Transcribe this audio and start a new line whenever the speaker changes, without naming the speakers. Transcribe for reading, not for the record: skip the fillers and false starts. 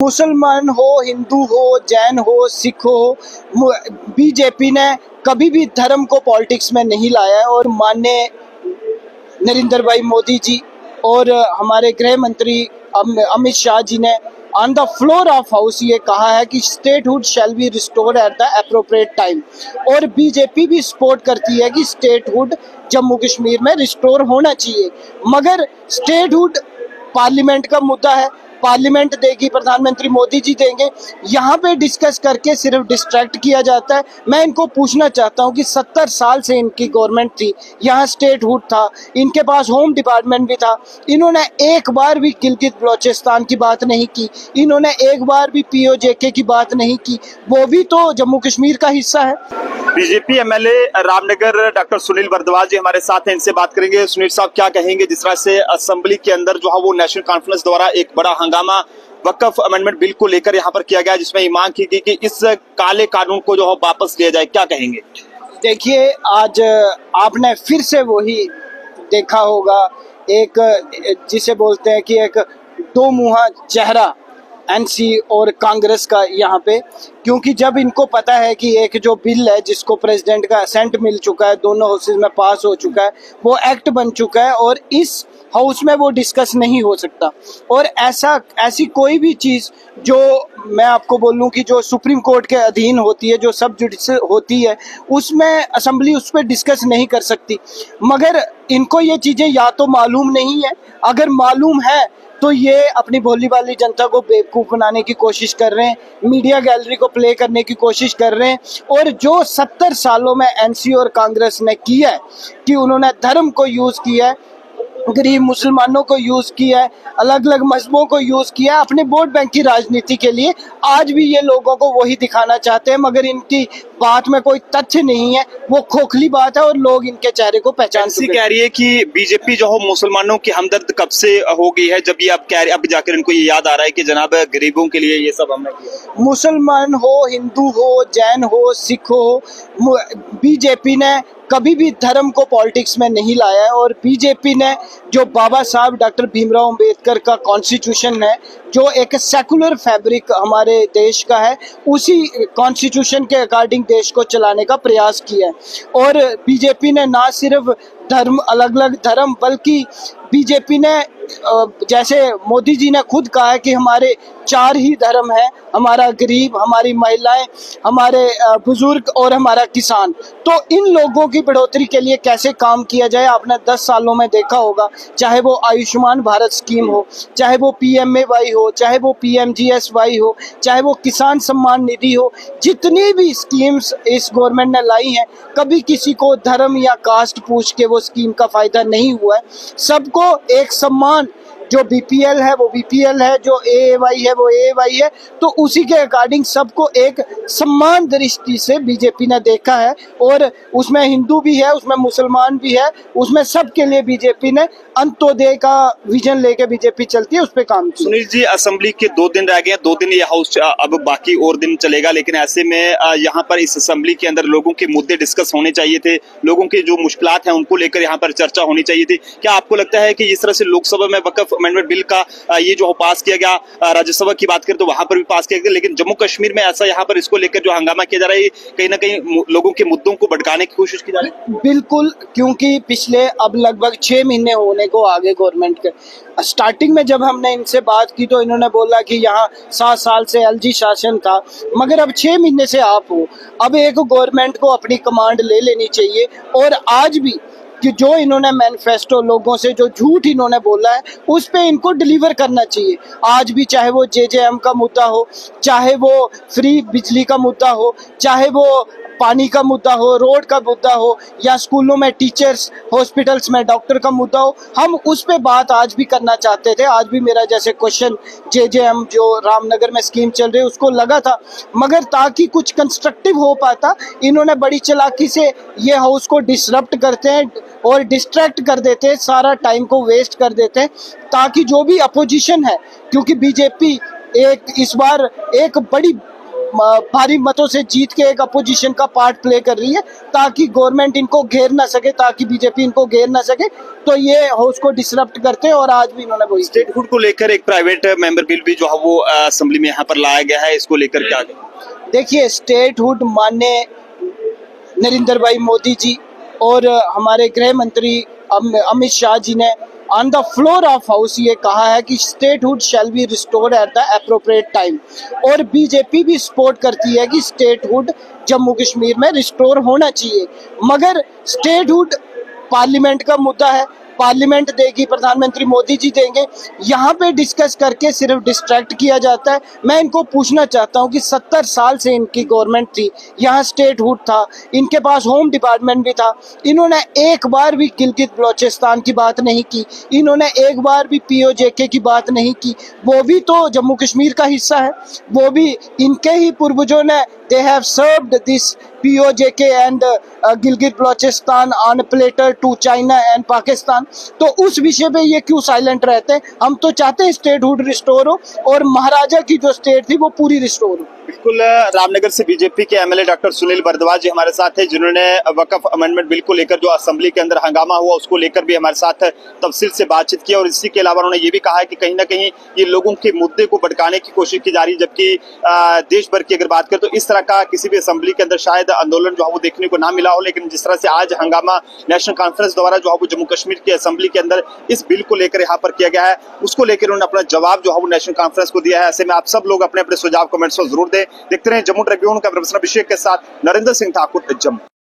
मुसलमान हो, हिंदू हो, जैन हो, सिख हो, बीजेपी ने कभी भी धर्म को पॉलिटिक्स में नहीं लाया है। और माननीय नरेंद्र भाई मोदी जी और हमारे गृह मंत्री अमित शाह जी ने on the floor of house ये कहा है कि statehood shall be restored at the appropriate time. और बीजेपी भी सपोर्ट करती है कि स्टेटहुड जम्मू कश्मीर में रिस्टोर होना चाहिए, मगर स्टेटहुड पार्लियामेंट का मुद्दा है। पार्लियामेंट देगी, प्रधानमंत्री मोदी जी देंगे, यहाँ पे डिस्कस करके सिर्फ डिस्ट्रैक्ट किया जाता है। मैं इनको पूछना चाहता हूँ कि 70 साल से इनकी गवर्नमेंट थी, यहाँ स्टेटहुड था, इनके पास होम डिपार्टमेंट भी था, इन्होंने एक बार भी गिलगित बलोचिस्तान की बात नहीं की, इन्होंने एक बार भी पीओजेके की बात नहीं की, वो भी तो जम्मू कश्मीर का हिस्सा है।
BJP MLA Ramnagar doctor Sunil Bardwal ji हमारे साथ हैं, इनसे बात करेंगे। सुनील साहब, क्या कहेंगे जिस तरह से असेंबली के अंदर जो है वो नेशनल कॉन्फ्रेंस द्वारा एक बड़ा हंगामा वक्फ अमेंडमेंट बिल को लेकर यहाँ पर किया गया, जिसमें ये मांग की गई कि इस काले कानून को जो है वापस लिया जाए, क्या कहेंगे?
देखिए, आज आपने फिर से वही देखा होगा, एक जिसे बोलते हैं कि एक दो मुहा चेहरा एनसी और कांग्रेस का यहाँ पे, क्योंकि जब इनको पता है कि एक जो बिल है जिसको प्रेसिडेंट का असेंट मिल चुका है, दोनों हाउसेज में पास हो चुका है, वो एक्ट बन चुका है और इस हाउस में वो डिस्कस नहीं हो सकता। और ऐसी कोई भी चीज़ जो मैं आपको बोलूं कि जो सुप्रीम कोर्ट के अधीन होती है, जो सब जुडिशल होती है, उसमें असेंबली उस पर डिस्कस नहीं कर सकती। मगर इनको ये चीज़ें या तो मालूम नहीं है, अगर मालूम है तो ये अपनी भोली भाली जनता को बेवकूफ़ बनाने की कोशिश कर रहे हैं, मीडिया गैलरी को प्ले करने की कोशिश कर रहे हैं। और जो 70 सालों में एनसी और कांग्रेस ने किया है कि उन्होंने धर्म को यूज़ किया है, गरीब मुसलमानों को यूज़ किया है, अलग अलग मजहबों को यूज़ किया है अपने वोट बैंक की राजनीति के लिए, आज भी ये लोगों को वही दिखाना चाहते हैं। मगर इनकी बात में कोई तथ्य नहीं है, वो खोखली बात है और लोग इनके चेहरे को पहचान चुके हैं।
कह रही है कि बीजेपी जो है मुसलमानों की हमदर्द कब से हो गई है, जब ये अब जाकर इनको ये याद आ रहा है कि जनाब गरीबों के लिए ये सब हमने किया।
मुसलमान हो, हिंदू हो, जैन हो, सिख हो, बीजेपी ने कभी भी धर्म को पॉलिटिक्स में नहीं लाया है। और बीजेपी ने जो बाबा साहब डॉक्टर भीमराव अंबेडकर का कॉन्स्टिट्यूशन है, जो एक सेकुलर फैब्रिक हमारे देश का है, उसी कॉन्स्टिट्यूशन के अकॉर्डिंग देश को चलाने का प्रयास किया है। और बीजेपी ने ना सिर्फ धर्म, अलग अलग धर्म, बल्कि बीजेपी ने जैसे मोदी जी ने खुद कहा है कि हमारे 4 ही धर्म हैं, हमारा गरीब, हमारी महिलाएं, हमारे बुजुर्ग और हमारा किसान। तो इन लोगों की बढ़ोतरी के लिए कैसे काम किया जाए, आपने 10 सालों में देखा होगा, चाहे वो आयुष्मान भारत स्कीम हो, चाहे वो PMAY हो, चाहे वो PMGSY हो, चाहे वो किसान सम्मान निधि हो, जितनी भी स्कीम्स इस गवर्नमेंट ने लाई हैं, कभी किसी को धर्म या कास्ट पूछ के वो स्कीम का फायदा नहीं हुआ है। सबको एक सम्मान, जो BPL है वो BPL है, जो AAY है वो AAY है, तो उसी के अकॉर्डिंग सबको एक सम्मान दृष्टि से बीजेपी ने देखा है। और उसमें हिंदू भी है, उसमें मुसलमान भी है, उसमें सबके लिए बीजेपी ने अंत्योदय का विजन लेके बीजेपी चलती है, उस पर काम किया।
सुनील जी, असेंबली के 2 दिन रह गए हैं, 2 दिन ये हाउस अब बाकी और दिन चलेगा, लेकिन ऐसे में यहाँ पर इस असेंबली के अंदर लोगों के मुद्दे डिस्कस होने चाहिए थे, लोगों के जो मुश्किलात हैं उनको लेकर यहाँ पर चर्चा होनी चाहिए थी। क्या आपको लगता है कि जिस तरह से लोकसभा में वक्फ अमेंडमेंट बिल का ये जो पास किया गया, राज्यसभा की बात करें तो वहां पर भी पास किया गया, लेकिन जम्मू कश्मीर में ऐसा यहाँ पर इसको लेकर जो हंगामा किया जा रहा है, कहीं ना कहीं लोगों के मुद्दों को भड़काने की कोशिश की जा रही है?
बिल्कुल, क्योंकि पिछले अब लगभग 6 महीने होने को आगे गवर्नमेंट के। स्टार्टिंग में जब हमने इनसे बात की तो इन्होंने बोला कि यहाँ 7 साल से LG शासन था, मगर अब 6 महीने से आप हो। अब एक गवर्नमेंट को अपनी कमांड ले लेनी चाहिए। और आज भी कि जो इन्होंने मैनिफेस्टो लोगों से जो झूठ इन्होंने बोला है, उस पे इनको डिलीवर करना चाहिए। आज भी चाहे वो JJM का मुद्दा हो, चाहे वो फ्री बिजली का मुद्दा हो, चाहे वो पानी का मुद्दा हो, रोड का मुद्दा हो, या स्कूलों में टीचर्स, हॉस्पिटल्स में डॉक्टर का मुद्दा हो, हम उस पे बात आज भी करना चाहते थे। आज भी मेरा जैसे क्वेश्चन JJM जो रामनगर में स्कीम चल रही है उसको लगा था, मगर ताकि कुछ कंस्ट्रक्टिव हो पाता, इन्होंने बड़ी चालाकी से ये हाउस को डिसरप्ट करते हैं और डिस्ट्रैक्ट कर देते हैं, सारा टाइम को वेस्ट कर देते हैं, ताकि जो भी अपोजिशन है, क्योंकि बीजेपी इस बार एक बड़ी भारी मतों से जीत के एक अपोजिशन का पार्ट प्ले कर रही है, ताकि गवर्नमेंट इनको घेर ना सके, ताकि बीजेपी इनको घेर ना सके। तो ये हाउस को डिसरप्ट करते हैं और आज भी इन्होंने वही किया।
स्टेटहुड को लेकर एक प्राइवेट मेंबर बिल भी जो है वो असेंबली में यहाँ पर लाया गया है, इसको लेकर क्या
देखिए, स्टेटहुड माननीय नरेंद्र भाई मोदी जी और हमारे गृह मंत्री अमित शाह जी ने on the floor of house ये कहा है कि statehood shall be restored at the appropriate time, और बीजेपी भी सपोर्ट करती है कि स्टेटहुड जम्मू कश्मीर में रिस्टोर होना चाहिए। मगर स्टेटहुड पार्लियामेंट का मुद्दा है, पार्लियामेंट देगी, प्रधानमंत्री मोदी जी देंगे, यहाँ पे डिस्कस करके सिर्फ डिस्ट्रैक्ट किया जाता है। मैं इनको पूछना चाहता हूँ कि 70 साल से इनकी गवर्नमेंट थी, यहाँ स्टेटहुड था, इनके पास होम डिपार्टमेंट भी था, इन्होंने एक बार भी गिलगित बलोचिस्तान की बात नहीं की, इन्होंने एक बार भी पीओजेके की बात नहीं की। वो भी तो जम्मू कश्मीर का हिस्सा है, वो भी इनके ही पूर्वजों ने they have served this POJK and Gilgit Balochistan on a platter to China and Pakistan। तो उस विषय पे ये क्यों साइलेंट रहते हैं? हम तो चाहते हैं स्टेटहुड रिस्टोर हो और महाराजा की जो स्टेट थी वो पूरी रिस्टोर हो।
बिल्कुल, रामनगर से बीजेपी के एमएलए डॉक्टर सुनील भारद्वाज जी हमारे साथ हैं, जिन्होंने वक्फ अमेंडमेंट बिल को लेकर जो असेंबली के अंदर हंगामा हुआ उसको लेकर भी हमारे साथ तफसील से बातचीत की, और इसी के अलावा उन्होंने ये भी कहा है कि कहीं ना कहीं ये लोगों के मुद्दे को भड़काने की कोशिश की जा रही है, जबकि देश भर की अगर बात करें तो इस तरह का किसी भी असेंबली के अंदर शायद आंदोलन जो है वो देखने को ना मिला हो। लेकिन जिस तरह से आज हंगामा नेशनल कॉन्फ्रेंस द्वारा जो है वो जम्मू कश्मीर की असेंबली के अंदर इस बिल को लेकर यहाँ पर किया गया है, उसको लेकर उन्होंने अपना जवाब जो है वो नेशनल कॉन्फ्रेंस को दिया है। ऐसे में आप सब लोग अपने अपने सुझाव कमेंट्स में जरूर दें। देखते रहे जम्मू ट्रिब्यून का अभिषेक के साथ नरेंद्र सिंह ठाकुर, जम्मू।